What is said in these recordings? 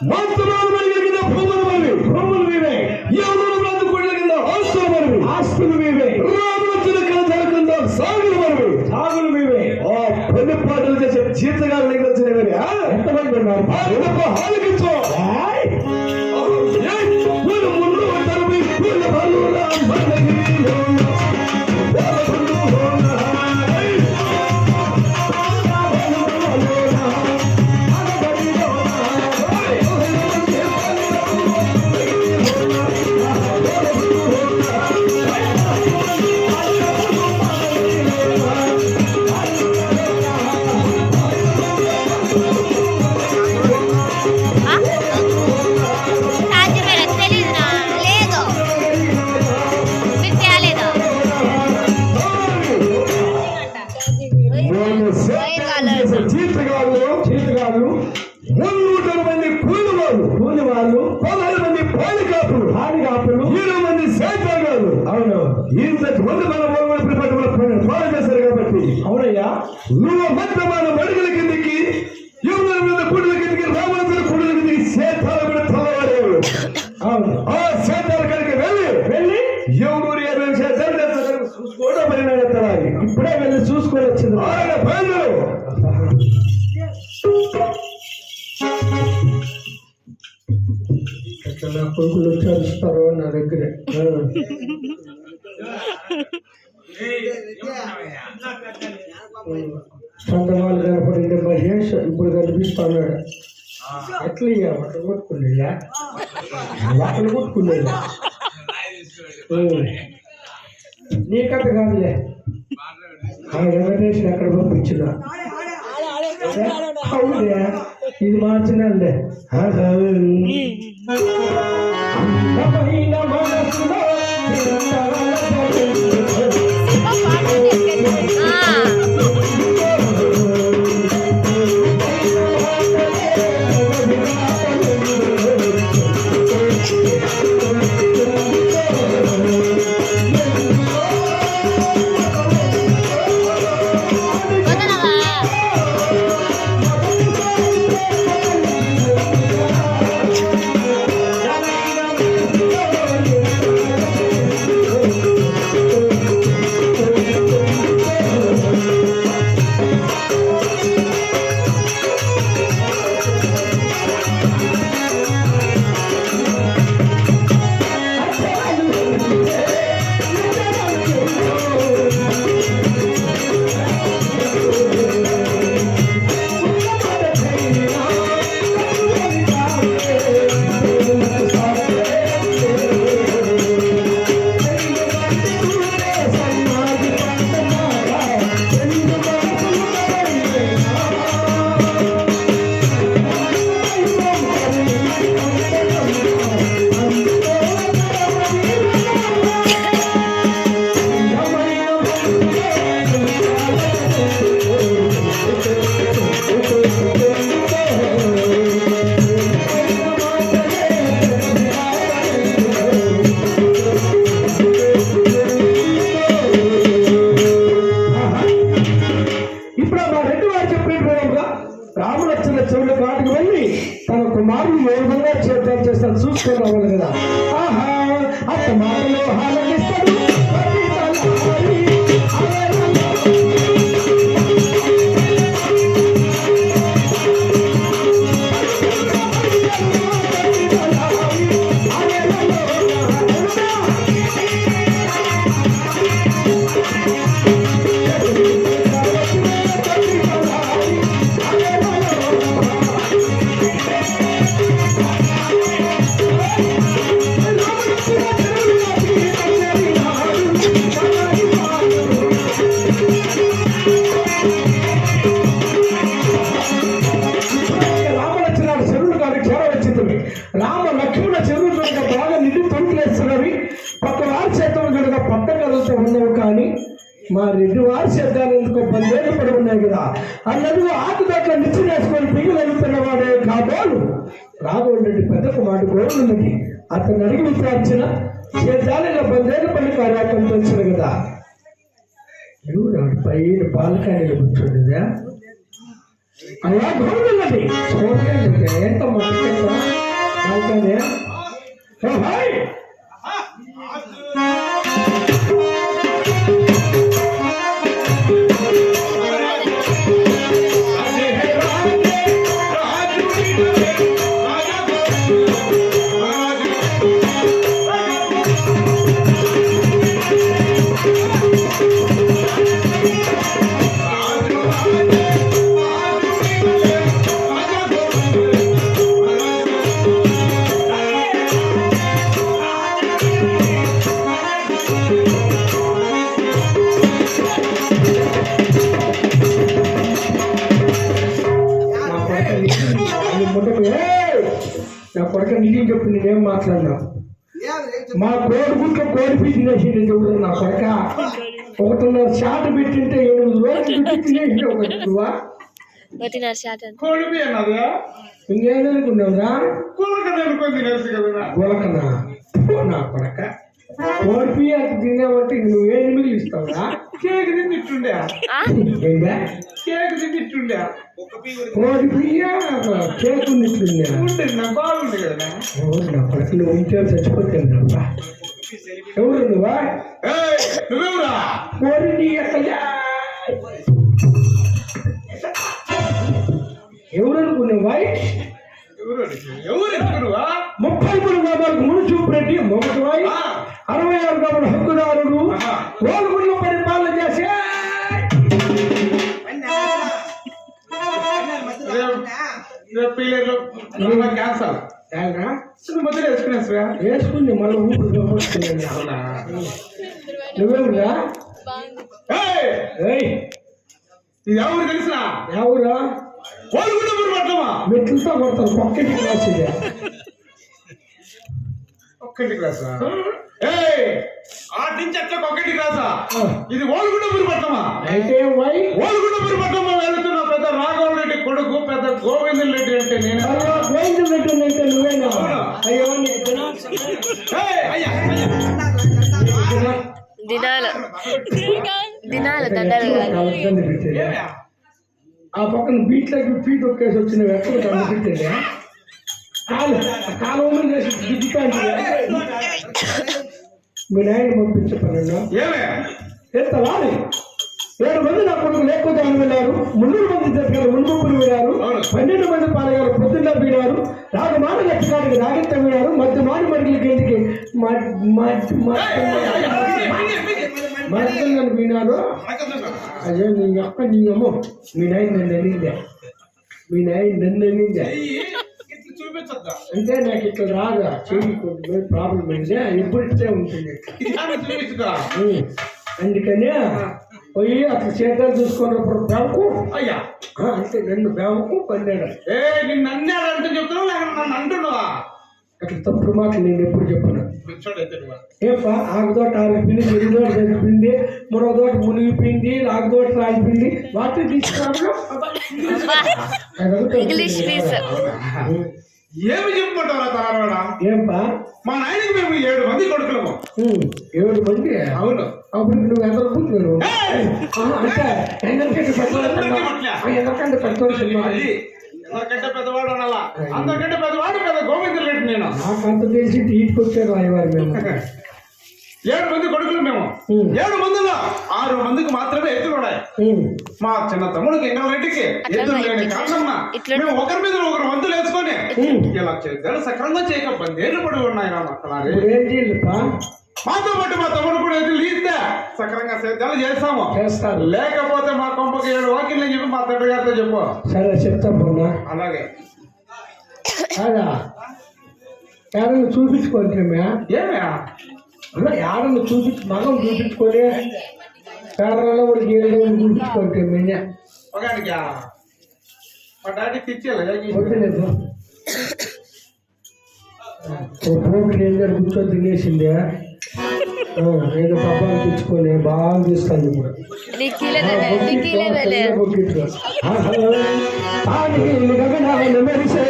మంత్రాలు కలిగిన భూములు మనవి, భూములు మీవే. యవనుల బ్రతుకుల కింద ఆస్తులు మనవి, ఆస్తులు మీవే. రామోజుల కథల కింద సాగులు మనవి, సాగులు మీవే. ఆ పెళ్లి పాటలు చేసే జీతగాలు నీకు వచ్చినవి ఎంతమంది ఉన్నారు? హాలకించో ముందు తరవి జీతగాళ్ళు 300 మంది కూలి వాళ్ళు 16 మంది పాలికాపులు 20 మంది సేద్యగాళ్ళు. అవును, ఇంతకు ముందు మన పాలన చేశారు కాబట్టి. అవునయ్యా, నువ్వు మధ్య మన మడుగుల కిందికి యువకుల మీద కుడుల కిందికి రామోజుల కుడుల కిందికి సేతాల మీద తల్లవాడేవాడు. అవును, ఆ సేతాల కనుక వెళ్ళి ఎవరు ఏమేమి సేతాలు చూసుకోవడం పని ఇప్పుడే వెళ్ళి చూసుకొని వచ్చింది. ఆయన పనులు నా కొడుకులు చదువుతారు నా దగ్గర. చందమాలు కనపడింది మహేష్ ఇప్పుడు కనిపిస్తున్నాడు. ఎట్లా బట్టలు కొట్టుకునేదా, బట్టలు కొట్టుకునేదా? నీ కథ కాదులే, వెంకటేష్ అక్కడ పంపించిన. అవునే, ఇది మార్చినండి. రాములచ్చిన చెవుల కాటికి వెళ్ళి తన కుమారుడు ఏ విధంగా చేద్దాం చేస్తాను చూసుకొని రావాలి కదా. ఆహా, అత్త మాటలో హాలకిస్తాడు. రామ లక్ష్మణ చెరువు కనుక బాగా నిధి తొంతులేస్తున్నవి, పక్క వారి చేతులు కనుక పట్టగలతో ఉండవు. కానీ మా రెడ్డి వారి చేద్దాలు ఎందుకో 10 ఏళ్ళు పడి ఉన్నాయి కదా అన్నది ఆకు దాంట్లో నిచ్చి వేసుకొని పిల్లలు వెళ్తున్నవాడే కాబోలు. రాబోండి పెద్ద కుమారుడు గోరున్నది అతను అడిగి విచారించిన చేద్దాలు 10 ఏళ్ళు పడి కార్యక్రమం తెలిసిన కదా. ఎవరు పైన పాలకాయలు కూర్చోండిదా అలా గోరున్నది చూడండి ఎంత మంచి నా కొడుకు నిజం చెప్పి నేనేం మాట్లాడినా మా కోడిగుంట్లో కోడి పీసి తినేసింది ఎవరు నా కొడుక 1.5 షాట్ పెట్టింటే 8 రోజులు పెట్టి తినేసి ఒకటివా ఇంకేదనుకున్నావురా గొలకనా నా కొడక కోడి పియ్య తిన్నావంటే నువ్వేం మిగిలిస్తావురా కేక్ తింటుండే కేక్ తింటుండే కోడి పియ్య కేక్ తింటుండే బాగుంది కదా నా కొడక నువ్వు ఇంట్లో చచ్చిపోతాను ఎవరు నువ్వా నువ్వెవరా కోడి నీ ఎక్కయ్యా ఎవరనుకున్నావా 30 గ్రామాలకు మునుచూపురెడ్డి మొగటివాయి 66 గ్రాముల హక్కుదారుడు ఓలుగుళ్ళు పరిపాలన చేసే వేసుకుంది మళ్ళీ ఊపిరి నువ్వేవురా ఇది ఎవరు తెలుసా ఎవరా మెట్లతో కొడతారు ఒక్కటి క్లాస్ ఇది ఒక్కటి క్లాసా నుంచి అట్లా ఒక్కటి క్లాసా ఇది ఓలుగుండపూరి పట్టమా అయితే ఓలుగుండపూరి పట్టమా వెళుతున్నా పెద్ద రాఘవ రెడ్డి కొడుకు పెద్ద గోవిందన్ రెడ్డి అంటే నేను గోవిందన్ రెడ్డి అంటే నువ్వేనా అయ్యో దినాలు దండలు ఆ పక్కన బీట్లోకి పీట్ ఒక్కేసి వచ్చిన ఎక్కడ కనిపించింది కాలం చేసి దిగుతాంటి మీ నాయన పంపించే పనుల్లో ఎంత వాడి 7 మంది నా కొడుకు లేకపోతే అని వెళ్ళారు 300 మంది దగ్గర మునుగుపులు వెళ్ళారు 12 మంది పాలగారు పొద్దున్న వీడారు రాగమాన గట్టికాడికి రాగెత్త వీడారు మధ్య మాడి మడికి ఎందుకు మధ్యలో వినారు అదే నీ అక్క నీ అమ్మ మీ నాయన నన్ను అనిందే మీ నాయన నన్ను అనిందే అంటే నాకు ఇట్లా రాగా చెయ్యి ప్రాబ్లం అయిందే ఎప్పుడు ఇట్లే ఉంటుంది అందుకనే పోయి అట్లా చేద్దాలు చూసుకున్నప్పుడు బేవకు అయ్యా అంటే నన్ను బేవకు పన్నాడు నిన్ను అన్నాడంటే చెప్తున్నావు లేక నన్ను అంటున్నావా అట్లా తప్పుడు మాటలు నేను ఎప్పుడు చెప్పను ఏపా ఆకుదోట ఆగిపోయింది ఎరుదోట చనిపోయింది మరో తోట మునిగిపోయింది ఆకుదోట రాగిపోయింది వాటిని తీసుకురావడం ఏమి చెప్పమంటారా తరారా ఏంపా మా నాయనకి మేము 7 మంది కొడుకులము 7 మంది అవును అప్పుడు నువ్వు ఎందరు కూర్చున్నావు అంటే ఎందరికంటే పెద్దవాళ్ళు అందరికంటే పెద్దవాడు అనాలా అందరికంటే పెద్దవాడు పెద్ద గోవిందన్ రెడ్డి నేను నాకు అంత తెలిసి ఇంటికి వచ్చారు రాయవారు మేము 7 మంది కొడుకులు మేము 7 మందిలో 6 మందికి మాత్రమే ఎత్తులు ఉన్నాయి మా చిన్న తమ్ముడికి ఎంగళరెడ్డికి ఎత్తులు లేని కారణమ్మా మేము ఒకరి మీద ఒకరు వంతులు వేసుకొని ఇలా చేద్దాలు సక్రమంగా చేయక 10 ఏళ్ళు పడి ఉన్నాయి మాతో పాటు మా తమ్ముడు కూడా ఎదురు ఇస్తే సక్రంగా సేద్యాలు చేస్తాము లేకపోతే మా కొంపకి 7 వాకిళ్ళు చెప్పి మా తండ్రి గారితో చెప్పు సరే చెప్తాను అలాగే కాదా ఎవరైనా చూపించుకోండి ఏమే ఎవరైనా మగం చూపించుకొని పేదలలో వాడికి 7 రోజులు చూపించుకోండి మేనే ఒకటికి మా డాడీ తెచ్చేయాలి వద్దులేదు పోటీ ఏం కూర్చొని తినేసిందే ఏదో పబ్బాలు తెచ్చుకొని బాగా తీస్తాను ఇప్పుడు మెరిసే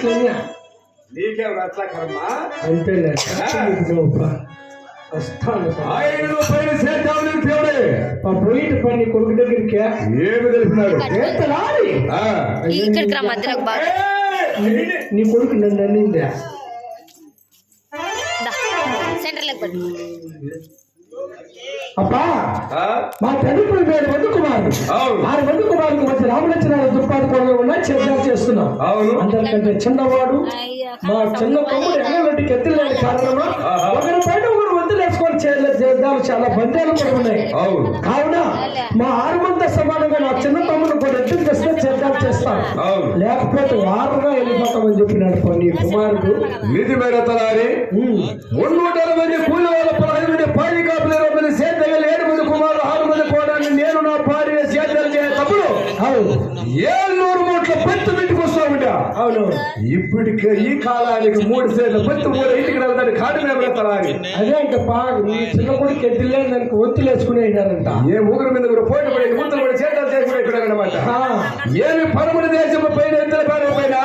ఆశలన్నీ నీకేం అట్లా కర్మ అంతేలే వస్తాను ఆయన పైన సేద్దాం దేవుడే పోయిట పని కొడుకు దగ్గరికి ఏమి తెలిపినాడు ఎత్తలాడి ఇక్కడికి రా మధ్యలోకి బాగా నీ కొడుకు నన్ను అన్నిందా సెంటర్లోకి పట్టు అబ్బా మా తండ్రి పేరు వంద కుమారుడు ఆ వంద కుమారుడికి మధ్య రామలక్ష్మణ దుప్పాటి కొడలు ఉన్నా చర్చలు చేస్తున్నాం అందరికంటే చిన్నవాడు మా చిన్న తమ్ముడు ఎన్నోటికి ఎత్తులేని కారణమా ఒకరి పైన ఒకరు వంతులేసుకొని చేద్దాం చాలా బంధాలు కూడా ఉన్నాయి కావున మా 6 మంది సమానంగా నా చిన్న తమ్ముడు కూడా ఎత్తులు చేస్తే చేద్దాం చేస్తాను లేకపోతే వారుగా వెళ్ళిపోతామని చెప్పినాడు నీ కుమారుడు నిధి మేర తలారి 360 మంది కూలి వాళ్ళ 15 మంది పాడి కాపులు 20 మంది సేద్యాలు 7 మంది కుమారులు 6 మంది కోడాన్ని నేను నా భార్య సేద్యాలు చేసేటప్పుడు 700 మూట్ల పత్తి పెట్టుకు వస్తా ఉంటా అవును ఇప్పటికే ఈ కాలానికి 3 సేర్లు పత్తి 3 ఇంటికి వెళ్ళడానికి కాడి మీద తలారి అదే ఇంకా బాగా మీ చిన్న కొడుకు ఎద్దులే దానికి ఒత్తులు వేసుకునేటారంట ఏ ఊరి మీద కూడా పోటీ పడి ఊతలు పడి సేద్యాలు చేసుకునేటారనమాట ఏమి పరమని దేశం పైన ఎత్తుల పైన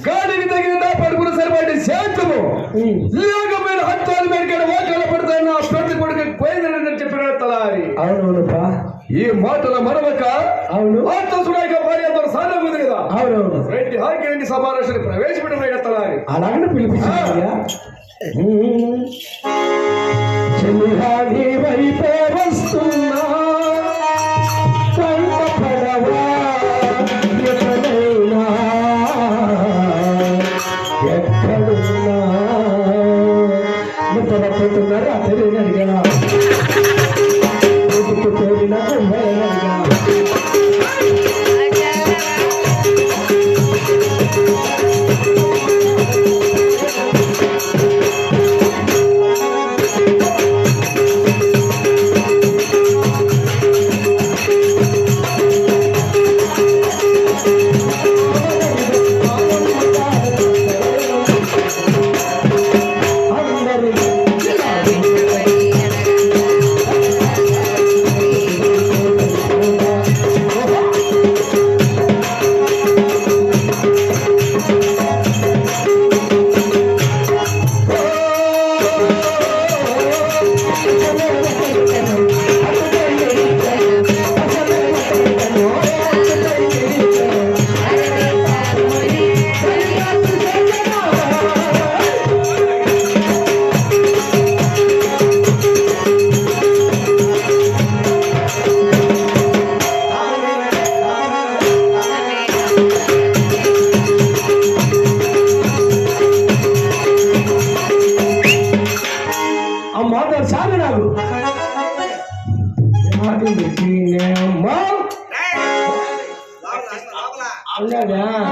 గాడికి తగిన పడుకుని సరిపడి సేద్యము లేకపోయిన హత్యాలు మెరికాడు ఓకల పడతాయి నా ప్రతి కొడుకు పోయిందని చెప్పిన తలారి అవునవునప్పా ఈ మాటల మరొక అవును ఆత్మసుడాయిక భార్య సాధన ఉంది కదా అవునవును రెడ్డి హాకి సమావేశాన్ని ప్రవేశపెట్టిన తలారి అలాగనే పిలిపించాయ్యా చెల్లిహాని వైపే వస్తున్నా కంట పడవా ఎక్కడైనా ఎక్కడున్నా ముద్దపోతున్నారు అతని అడిగా తోడిన అడిగా అమ్మా